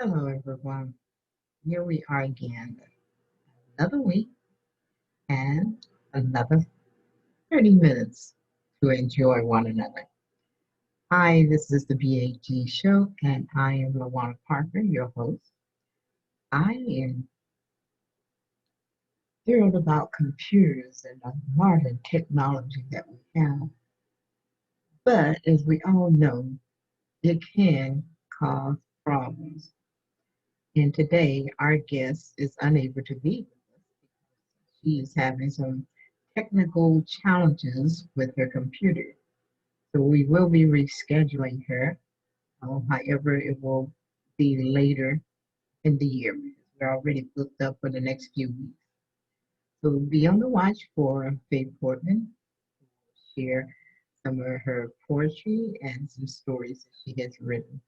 Hello, everyone. Here we are again, another week and another 30 minutes to enjoy one another. Hi, this is the BAG show, and I am Lawana Parker, your host. I am thrilled about computers and the modern technology that we have, but as we all know, it can cause problems. And today, our guest is unable to be with us. She is having some technical challenges with her computer. So we will be rescheduling her. However, it will be later in the year because we're already booked up for the next few weeks. So be on the watch for Faith Portman to share some of her poetry and some stories that she has written.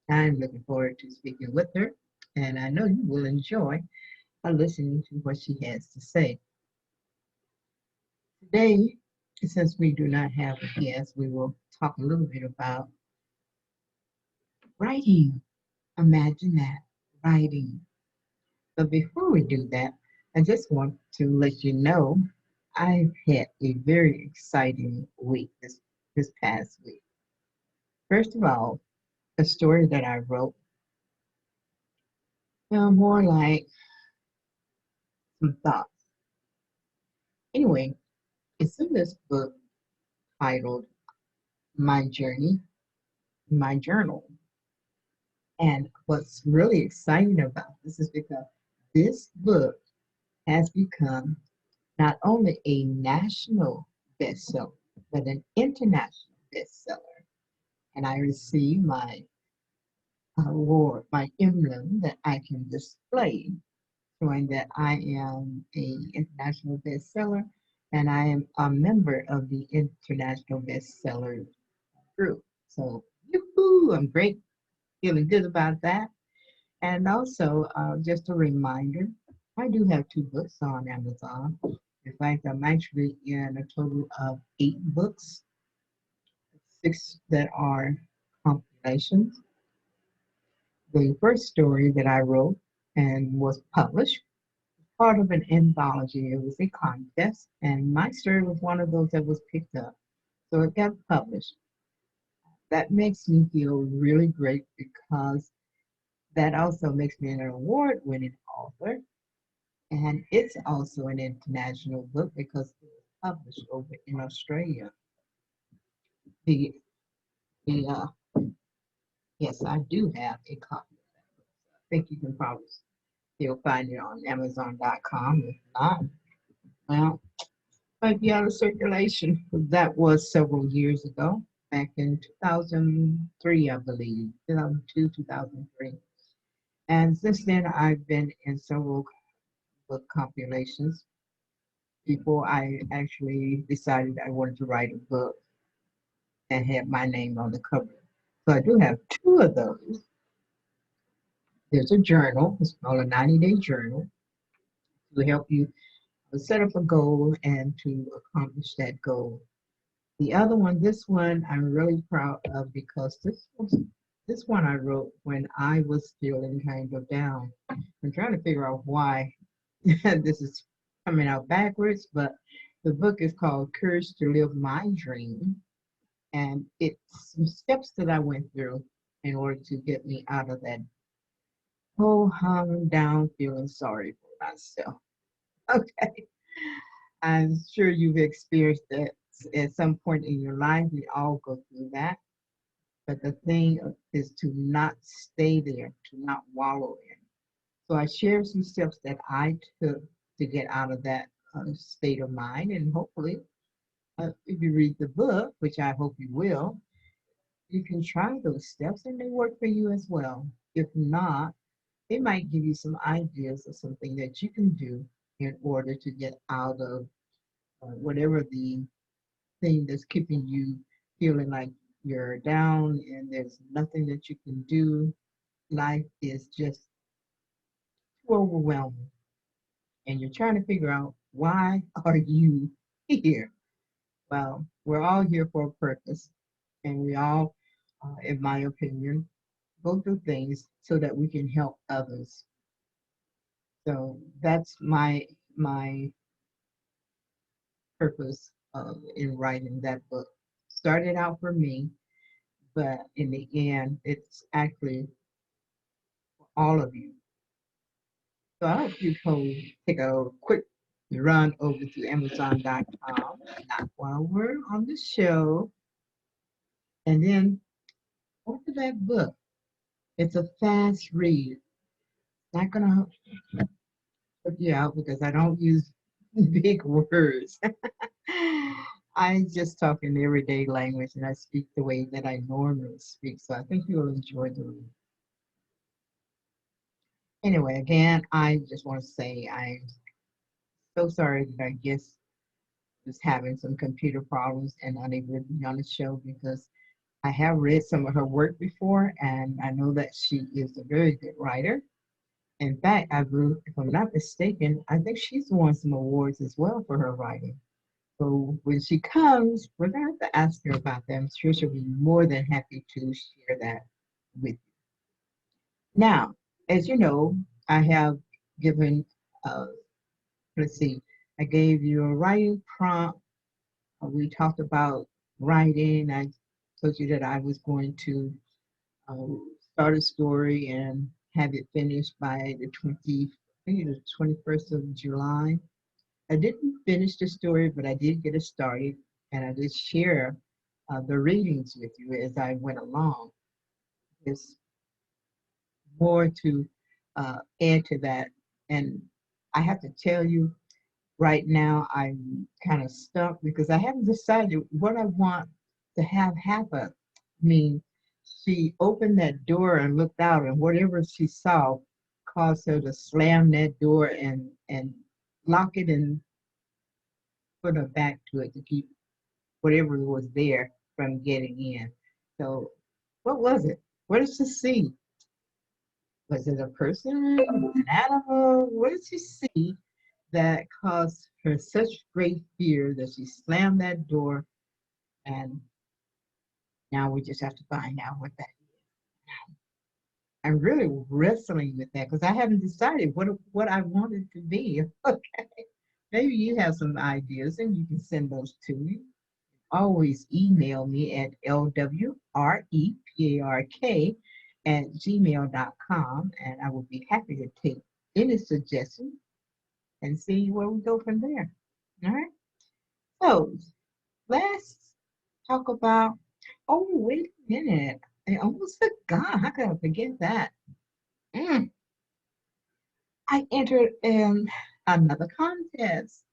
I'm looking forward to speaking with her, and I know you will enjoy listening to what she has to say. Today, since we do not have a guest, we will talk a little bit about writing. Imagine that, writing. But before we do that, I just want to let you know I've had a very exciting week this past week. First of all, a story that I wrote, more like some thoughts. Anyway, it's in this book titled My Journey, My Journal. And what's really exciting about this is because this book has become not only a national bestseller, but an international bestseller. And I received my award, my emblem that I can display, showing that I am a international bestseller and I am a member of the international bestseller group. So, yoo-hoo, I'm great, feeling good about that. And also, just a reminder, I do have two books on Amazon. In fact, I'm actually in a total of eight books, six that are compilations. The first story that I wrote and was published was part of an anthology. It was a contest, and my story was one of those that was picked up. So it got published. That makes me feel really great because that also makes me an award winning author. And it's also an international book because it was published over in Australia. The, the yes, I do have a copy of that book. So I think you can probably still find it on Amazon.com. If not, well, might be out of circulation. That was several years ago, back in 2003, I believe, 2002, 2003. And since then, I've been in several book compilations before I actually decided I wanted to write a book and have my name on the cover. So I do have two of those. There's a journal, it's called a 90-day journal to help you set up a goal and to accomplish that goal. The other one, this one, I'm really proud of because this one I wrote when I was feeling kind of down. I'm trying to figure out why this is coming out backwards, but the book is called Courage to Live My Dream. And it's some steps that I went through in order to get me out of that whole hung down feeling sorry for myself. Okay. I'm sure you've experienced that at some point in your life. We all go through that. But the thing is to not stay there, to not wallow in. So I share some steps that I took to get out of that state of mind. And hopefully, if you read the book, which I hope you will, you can try those steps and they work for you as well. If not, it might give you some ideas of something that you can do in order to get out of whatever the thing that's keeping you feeling like you're down and there's nothing that you can do. Life is just too overwhelming. And you're trying to figure out why are you here? Well, we're all here for a purpose. And we all, in my opinion, go through things so that we can help others. So that's my purpose in writing that book. Started out for me, but in the end, it's actually for all of you. So I hope you can take a quick run over to Amazon.com, not while we're on the show, and then order that book. It's a fast read. Not gonna put you out because I don't use big words. I just talk in everyday language and I speak the way that I normally speak. So I think you'll enjoy the read. Anyway, again, I just want to say I'm so sorry that I guess was having some computer problems and unable to be on the show because I have read some of her work before and I know that she is a very good writer. In fact, if I'm not mistaken, I think she's won some awards as well for her writing. So when she comes, we're going to have to ask her about that. I'm sure she'll be more than happy to share that with you. Now, as you know, I have given, uh, let's see, I gave you a writing prompt. We talked about writing. I told you that I was going to uh, start a story and have it finished by the 20, I think it was 21st of July. I didn't finish the story, but I did get it started, and I did share the readings with you as I went along. There's more to add to that, and I have to tell you, right now I'm kind of stuck because I haven't decided what I want to have happen. I mean, she opened that door and looked out, and whatever she saw caused her to slam that door and lock it and put her back to it to keep whatever was there from getting in. So, what was it? What did she see? Was it a person, an animal? What did she see that caused her such great fear that she slammed that door? And now we just have to find out what that is. I'm really wrestling with that because I haven't decided what I want it to be. Okay, maybe you have some ideas and you can send those to me. Always email me at lwrepark@gmail.com and I will be happy to take any suggestions and see where we go from there. All right. So let's talk about. Oh, wait a minute. I almost forgot. How could I forget that? Mm, I entered in another contest.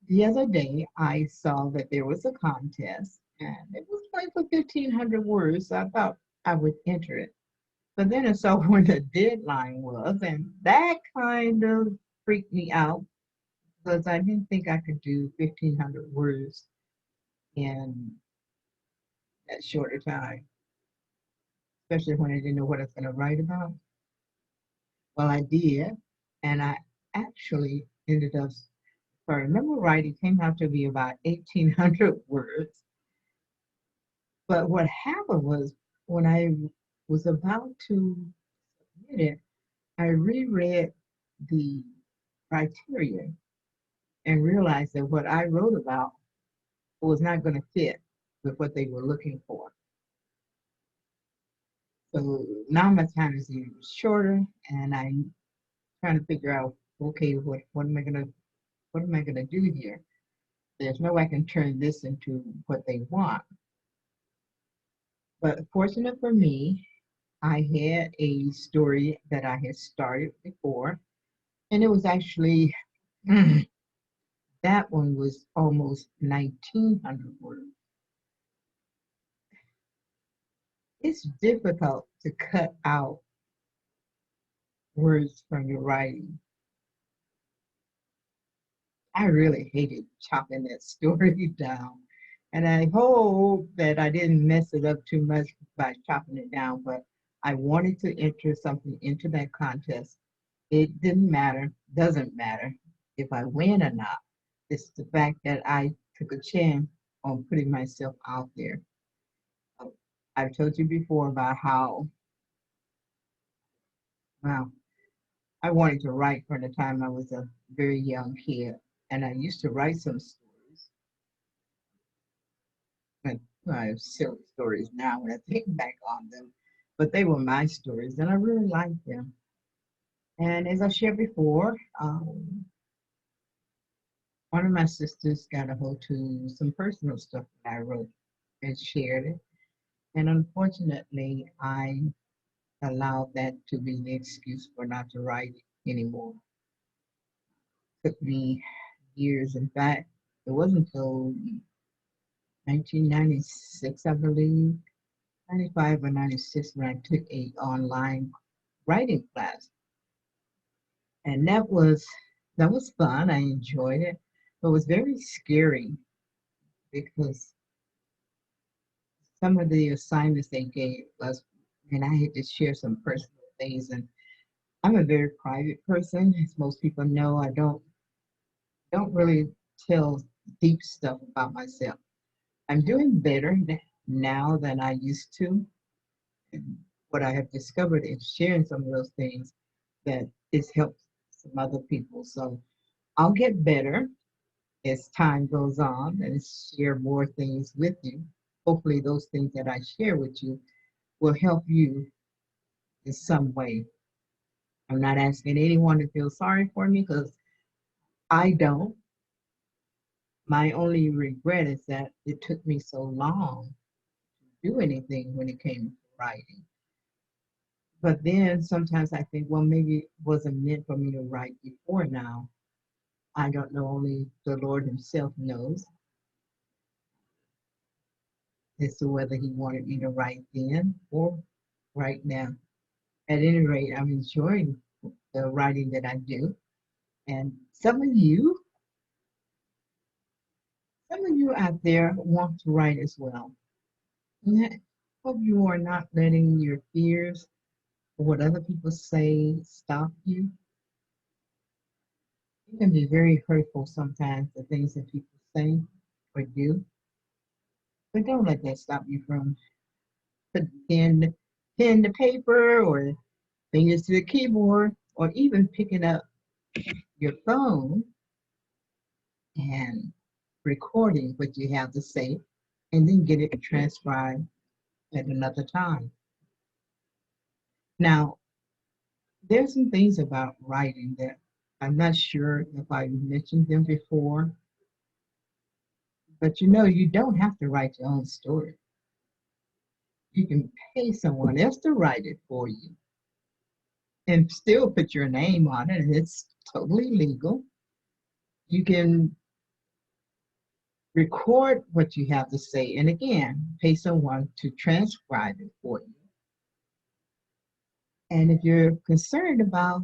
The other day, I saw that there was a contest and it was like for 1,500 words. So I thought I would enter it. But then I saw when the deadline was, and that kind of freaked me out because I didn't think I could do 1,500 words in that shorter time, especially when I didn't know what I was going to write about. Well, I did, and I actually ended up, if I remember right, it came out to be about 1,800 words. But what happened was when I was about to submit it, I reread the criteria and realized that what I wrote about was not going to fit with what they were looking for. So now my time is even shorter, and I'm trying to figure out, okay, what am I gonna do here? There's no way I can turn this into what they want. But fortunate for me, I had a story that I had started before, and it was actually that one was almost 1,900 words. It's difficult to cut out words from your writing. I really hated chopping that story down. And I hope that I didn't mess it up too much by chopping it down, but I wanted to enter something into that contest. It didn't matter, doesn't matter if I win or not. It's the fact that I took a chance on putting myself out there. I've told you before about how, well, I wanted to write from the time I was a very young kid. And I used to write some stories. And well, I have silly stories now when I think back on them, but they were my stories and I really liked them. And as I shared before, one of my sisters got a hold to some personal stuff that I wrote and shared it. And unfortunately, I allowed that to be the excuse for not to write anymore. It took me years. In fact, it wasn't until 1996, I believe, 95 or 96, when I took a online writing class. And that was fun. I enjoyed it, but it was very scary because some of the assignments they gave us, and I had to share some personal things. And I'm a very private person, as most people know. I don't really tell deep stuff about myself. I'm doing better now than I used to. And what I have discovered is sharing some of those things that it's helped some other people. So I'll get better as time goes on and share more things with you. Hopefully, those things that I share with you will help you in some way. I'm not asking anyone to feel sorry for me because I don't. My only regret is that it took me so long to do anything when it came to writing. But then sometimes I think, well, maybe it wasn't meant for me to write before now. I don't know, only the Lord Himself knows as to whether He wanted me to write then or right now. At any rate, I'm enjoying the writing that I do. And some of you out there want to write as well. And I hope you are not letting your fears or what other people say stop you. It can be very hurtful sometimes, the things that people say or do. But don't let that stop you from putting pen to paper or fingers to the keyboard or even picking up your phone and recording what you have to say and then get it transcribed at another time. Now, there's some things about writing that I'm not sure if I mentioned them before, but you don't have to write your own story. You can pay someone else to write it for you and still put your name on it, and it's totally legal. You can record what you have to say, and again, pay someone to transcribe it for you. And if you're concerned about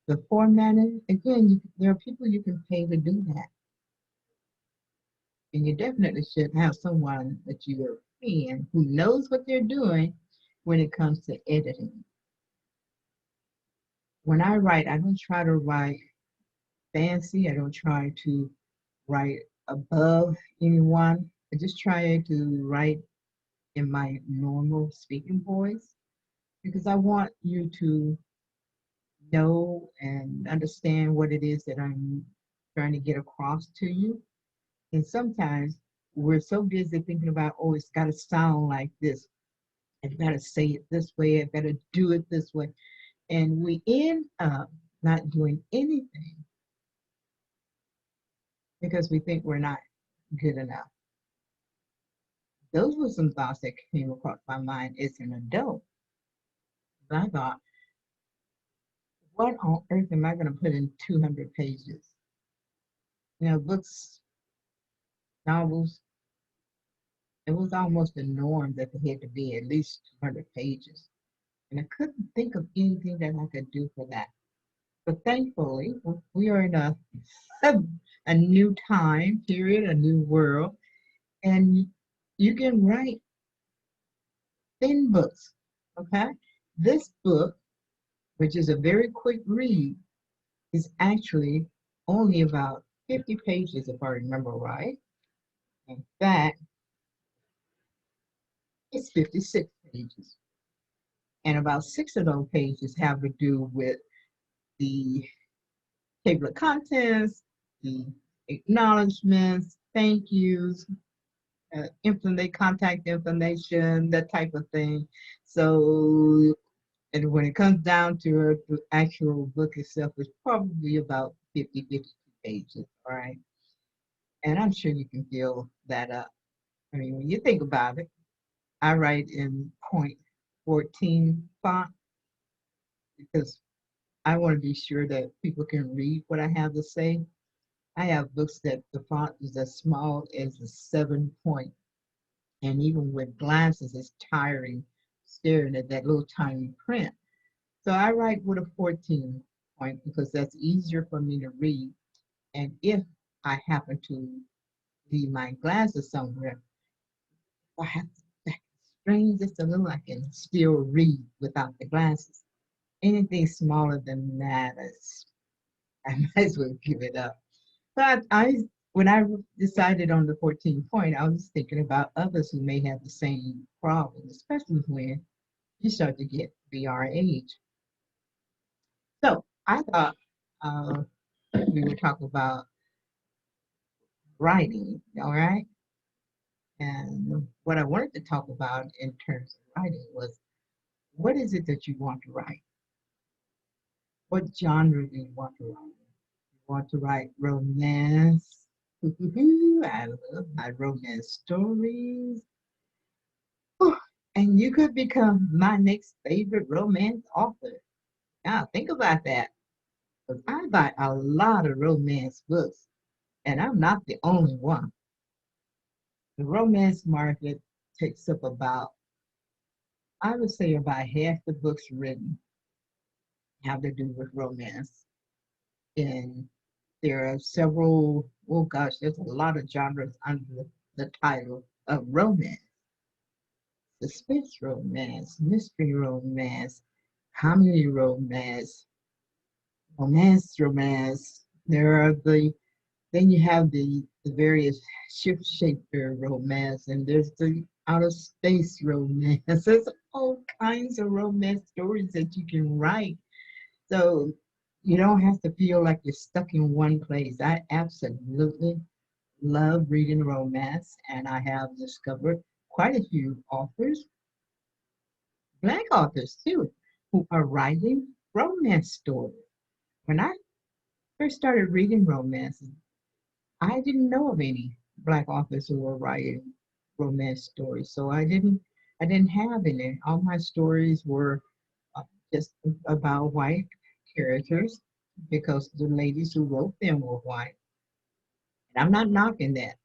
the formatting, again, there are people you can pay to do that. And you definitely should have someone that you are paying who knows what they're doing when it comes to editing. When I write, I don't try to write fancy. I don't try to write above anyone. I just try to write in my normal speaking voice because I want you to know and understand what it is that I'm trying to get across to you. And sometimes we're so busy thinking about, oh, it's got to sound like this. I've got to say it this way. I've got to do it this way. And we end up not doing anything because we think we're not good enough. Those were some thoughts that came across my mind as an adult. And I thought, what on earth am I going to put in 200 pages? Books, novels, it was almost a norm that they had to be at least 200 pages. And I couldn't think of anything that I could do for that. But thankfully, we are in a new time period, a new world, and you can write thin books. Okay, this book, which is a very quick read, is actually only about 50 pages, if I remember right. In fact, It's 56 pages. And about 6 of those pages have to do with the table of contents, the acknowledgments, thank yous, contact information, that type of thing. So, and when it comes down to it, the actual book itself is probably about 50, 52 pages, all right? And I'm sure you can fill that up. I mean, when you think about it, I write in point 14 font because I want to be sure that people can read what I have to say. I have books that the font is as small as a 7 point. And even with glasses, it's tiring staring at that little tiny print. So I write with a 14 point because that's easier for me to read. And if I happen to leave my glasses somewhere, I have to strain just a little, I can still read without the glasses. Anything smaller than that, is, I might as well give it up. But when I decided on the 14 point, I was thinking about others who may have the same problem, especially when you start to get be our age. So I thought uh, we would talk about writing, all right? And what I wanted to talk about in terms of writing was what is it that you want to write? What genre do you want to write? You want to write romance? I love my romance stories. And you could become my next favorite romance author. Now, think about that. Because I buy a lot of romance books, and I'm not the only one. The romance market takes up about, I would say, about half the books written have to do with romance. And there are several, oh gosh, there's a lot of genres under the title of romance: suspense romance, mystery romance, comedy romance, romance. There are then you have the various ship-shaper romance, and there's the outer space romance. There's all kinds of romance stories that you can write. So you don't have to feel like you're stuck in one place. I absolutely love reading romance, and I have discovered quite a few authors, Black authors too, who are writing romance stories. When I first started reading romance, I didn't know of any Black authors who were writing romance stories, so I didn't have any. All my stories were uh, just about white characters because the ladies who wrote them were white. And I'm not knocking that.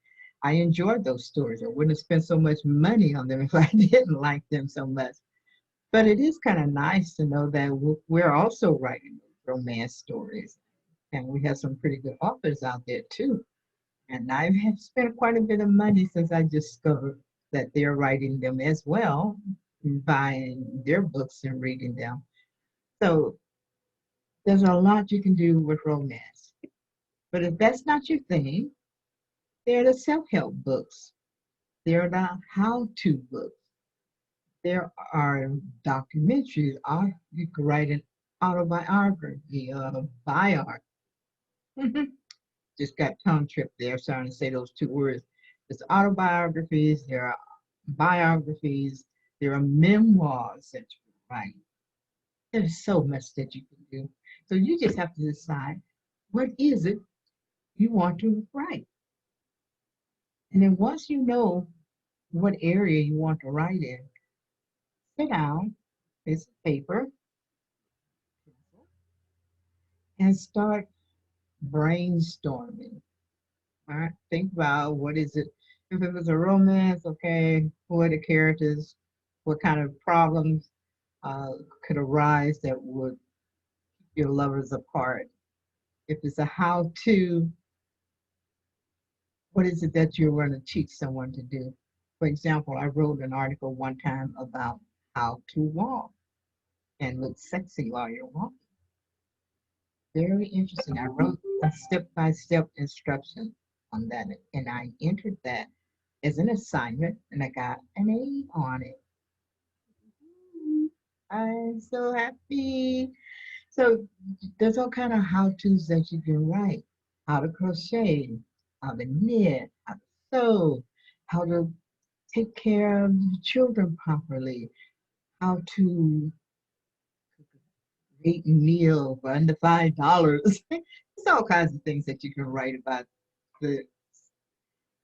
I enjoyed those stories. I wouldn't have spent so much money on them if I didn't like them so much. But it is kind of nice to know that we're also writing romance stories, and we have some pretty good authors out there too. And I have spent quite a bit of money since I discovered that they're writing them as well, buying their books and reading them. So there's a lot you can do with romance. But if that's not your thing, there are the self-help books. There are the how-to books. There are documentaries. You could write an autobiography, biog. Just got tongue tripped there trying to say those two words. There's autobiographies, there are biographies, there are memoirs that you can write. There's so much that you can do. So you just have to decide what is it you want to write. And then once you know what area you want to write in, sit down, piece of paper, and start brainstorming. All right, think about what is it. If it was a romance, okay, who are the characters? What kind of problems uh, could arise that would keep your lovers apart? If it's a how-to, what is it that you're going to teach someone to do? For example, I wrote an article one time about how to walk and look sexy while you're walking. Very interesting. I wrote a step-by-step instruction on that, and I entered that as an assignment, and I got an A on it. I'm so happy. So there's all kind of how-tos that you can write. How to crochet, how to knit, how to sew, how to take care of your children properly, how to eat a meal for under $5. There's all kinds of things that you can write about. The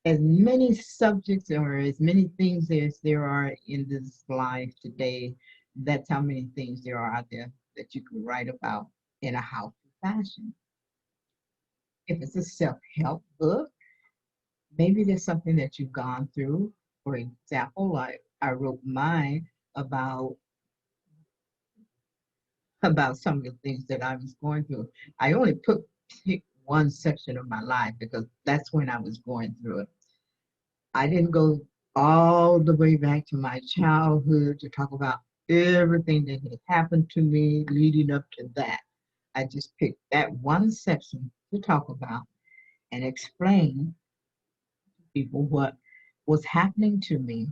as many subjects or as many things as there are in this life today, that's how many things there are out there that you can write about in a how-to fashion. If it's a self-help book, maybe there's something that you've gone through. For example, like I wrote mine about about some of the things that I was going through. I only picked one section of my life because that's when I was going through it. I didn't go all the way back to my childhood to talk about everything that had happened to me leading up to that. I just picked that one section to talk about and explain to people what was happening to me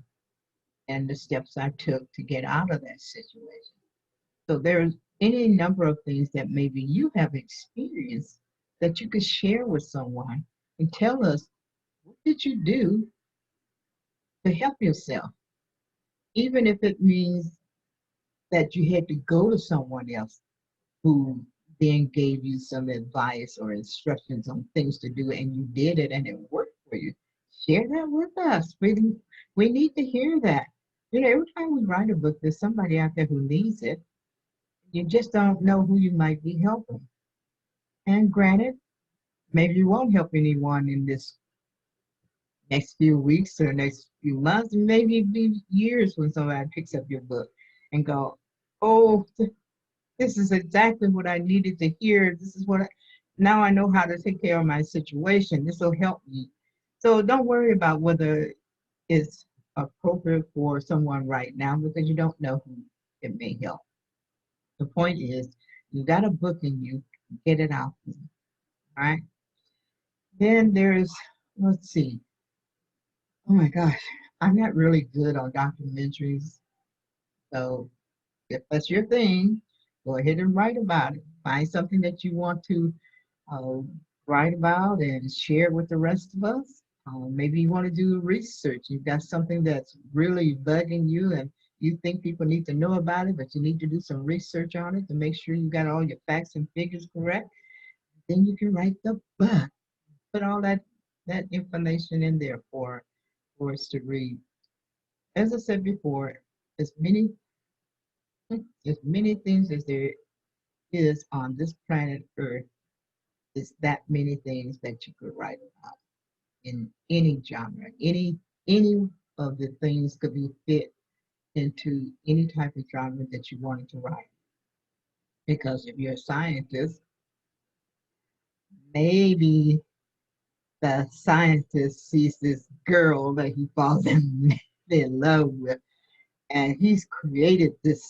and the steps I took to get out of that situation. So there's any number of things that maybe you have experienced that you could share with someone and tell us, what did you do to help yourself? Even if it means that you had to go to someone else who then gave you some advice or instructions on things to do and you did it and it worked for you. Share that with us. We need to hear that. You know, every time we write a book, there's somebody out there who needs it. You just don't know who you might be helping. And granted, maybe you won't help anyone in this next few weeks or next few months, maybe it be years when somebody picks up your book and go, oh, this is exactly what I needed to hear. This is what now I know how to take care of my situation. This will help me. So don't worry about whether it's appropriate for someone right now because you don't know who it may help. The point is, you got a book in you, get it out. All right. Then there's, let's see. Oh my gosh, I'm not really good on documentaries. So if that's your thing, go ahead and write about it. Find something that you want to uh, write about and share with the rest of us. Maybe you want to do research. You've got something that's really bugging you and you think people need to know about it, but you need to do some research on it to make sure you got all your facts and figures correct. Then you can write the book. Put all that information in there for us to read. As I said before, as many as many things as there is on this planet Earth, is that many things that you could write about in any genre. Any of the things could be fit into any type of genre that you wanted to write. Because if you're a scientist, maybe the scientist sees this girl that he falls in love with, and he's created this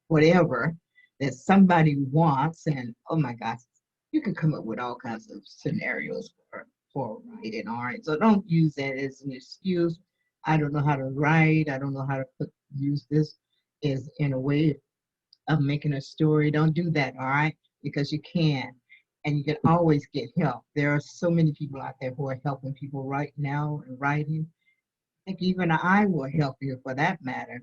whatever that somebody wants, and oh my gosh, you can come up with all kinds of scenarios for writing. All right, so don't use that as an excuse. I don't know how to write. I don't know how to use this as in a way of making a story. Don't do that. All right, because you can. And you can always get help. There are so many people out there who are helping people right now and writing. I think even I will help you for that matter.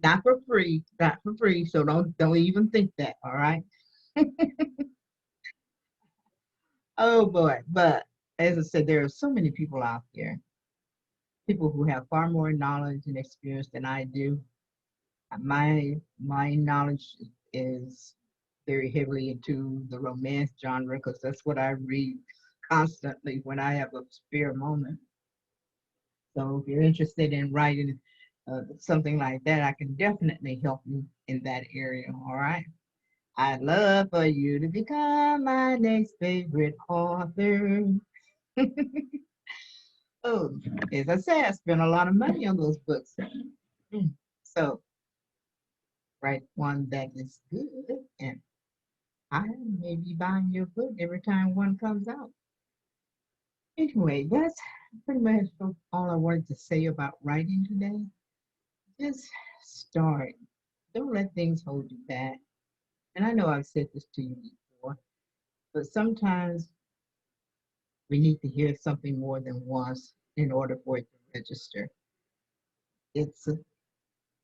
Not for free, not for free. So don't even think that. All right. Oh boy. But as I said, there are so many people out there, people who have far more knowledge and experience than I do. My knowledge is very heavily into the romance genre because that's what I read constantly when I have a spare moment. So if you're interested in writing something like that, I can definitely help you in that area. All right. I'd love for you to become my next favorite author. Oh, as I said, I spent a lot of money on those books. So write one that is good, and I may be buying your book every time one comes out. Anyway, that's pretty much all I wanted to say about writing today. Just start. Don't let things hold you back. And I know I've said this to you before, but sometimes we need to hear something more than once in order for it to register. It's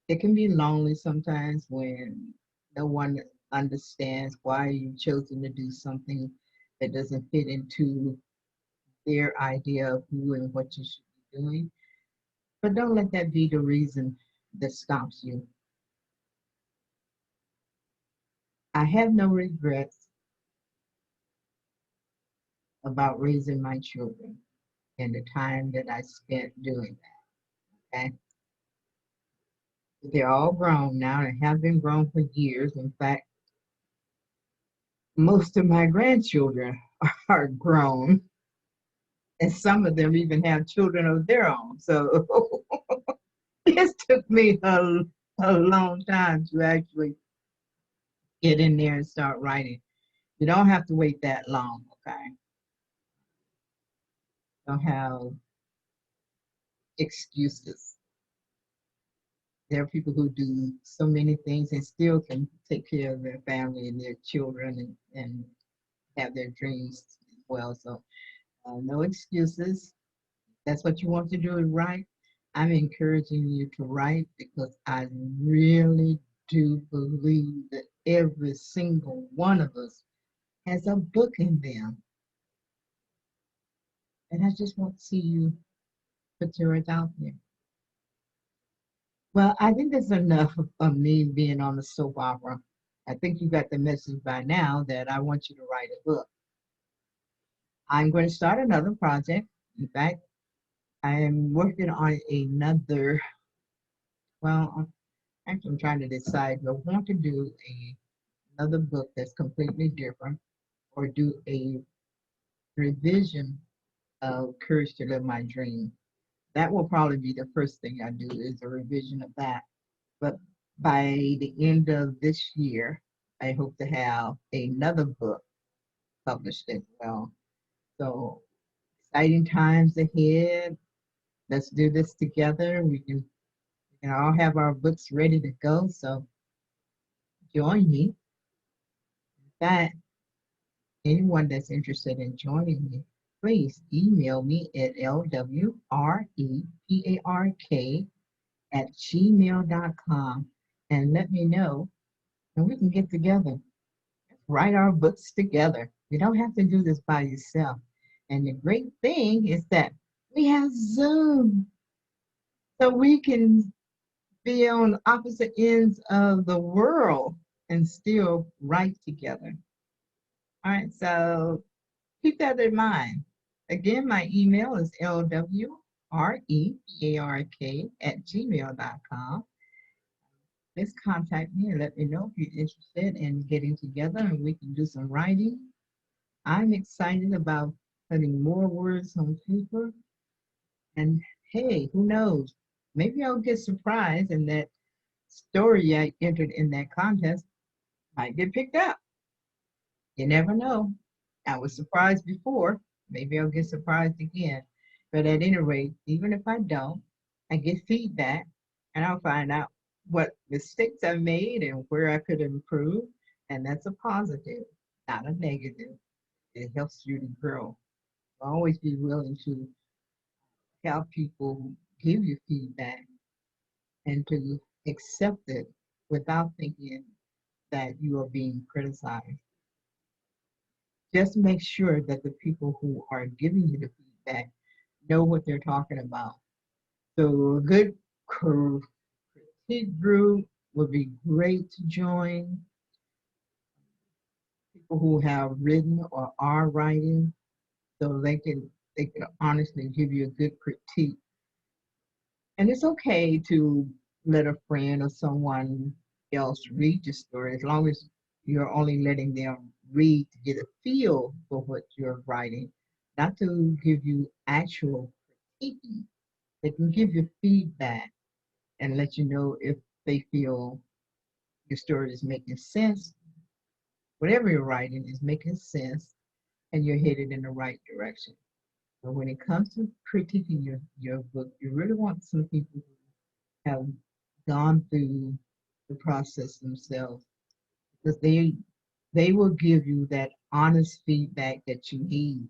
it can be lonely sometimes when no one understands why you've chosen to do something that doesn't fit into their idea of who and what you should be doing. But don't let that be the reason that stops you. I have no regrets about raising my children and the time that I spent doing that. Okay. They're all grown now and have been grown for years. In fact, most of my grandchildren are grown, and some of them even have children of their own. So it took me a long time to actually get in there and start writing. You don't have to wait that long, okay? Don't have excuses. There are people who do so many things and still can take care of their family and their children and have their dreams as well. So no excuses. That's what you want to do is write. I'm encouraging you to write because I really do believe that every single one of us has a book in them. And I just want to see you put yours out there. Well, I think that's enough of me being on the soap opera. I think you got the message by now that I want you to write a book. I'm going to start another project. In fact, I am working on another, well, actually, I'm trying to decide do I want to do another book that's completely different or do a revision of Courage to Live My Dream. That will probably be the first thing I do is a revision of that. But by the end of this year, I hope to have another book published as well. So exciting times ahead. Let's do this together. We can all have our books ready to go. So join me. In fact, anyone that's interested in joining me, please email me at lwrepark@gmail.com and let me know, and we can get together, write our books together. You don't have to do this by yourself. And the great thing is that we have Zoom, so we can be on opposite ends of the world and still write together. All right, so keep that in mind. Again, my email is lwrepark@gmail.com. Just contact me and let me know if you're interested in getting together and we can do some writing. I'm excited about putting more words on paper. And hey, who knows? Maybe I'll get surprised and that story I entered in that contest might get picked up. You never know. I was surprised before. Maybe I'll get surprised again. But at any rate, even if I don't, I get feedback and I'll find out what mistakes I made and where I could improve. And that's a positive, not a negative. It helps you to grow. Always be willing to help people give you feedback and to accept it without thinking that you are being criticized. Just make sure that the people who are giving you the feedback know what they're talking about. So a good critique group would be great to join. People who have written or are writing, so they can honestly give you a good critique. And it's okay to let a friend or someone else read your story as long as you're only letting them read to get a feel for what you're writing, not to give you actual critiquing. They can give you feedback and let you know if they feel your story is making sense. Whatever you're writing is making sense and you're headed in the right direction. But when it comes to critiquing your book, you really want some people who have gone through the process themselves because they will give you that honest feedback that you need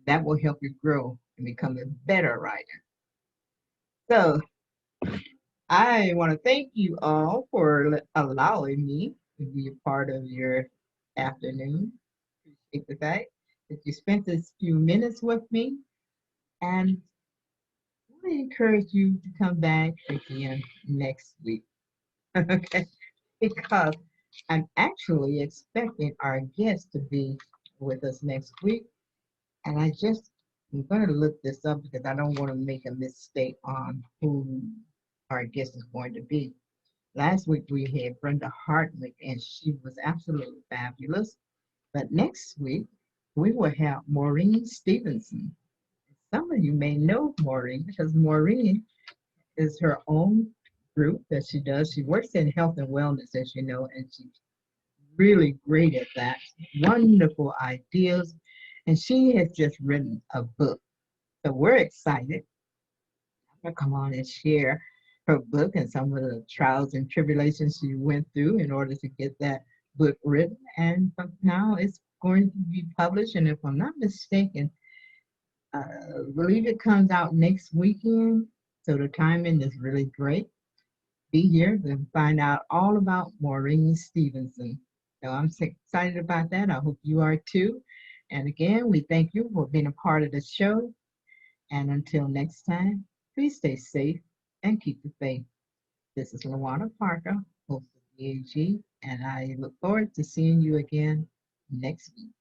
that will help you grow and become a better writer. So I want to thank you all for allowing me to be a part of your afternoon. Appreciate the fact that you spent this few minutes with me, and I encourage you to come back again next week. Okay, because I'm actually expecting our guest to be with us next week. And I'm going to look this up because I don't want to make a mistake on who our guest is going to be. Last week we had Brenda Hartwick, and she was absolutely fabulous. But next week we will have Maureen Stevenson. Some of you may know Maureen because Maureen is her own group that she does. She works in health and wellness, as you know, and she's really great at that. Wonderful ideas. And she has just written a book. So we're excited to come on and share her book and some of the trials and tribulations she went through in order to get that book written. And now it's going to be published. And if I'm not mistaken, I believe it comes out next weekend. So the timing is really great. Be here to find out all about Maureen Stevenson. So I'm so excited about that. I hope you are too. And again, we thank you for being a part of the show. And until next time, please stay safe and keep the faith. This is Lawana Parker, host of BAG, and I look forward to seeing you again next week.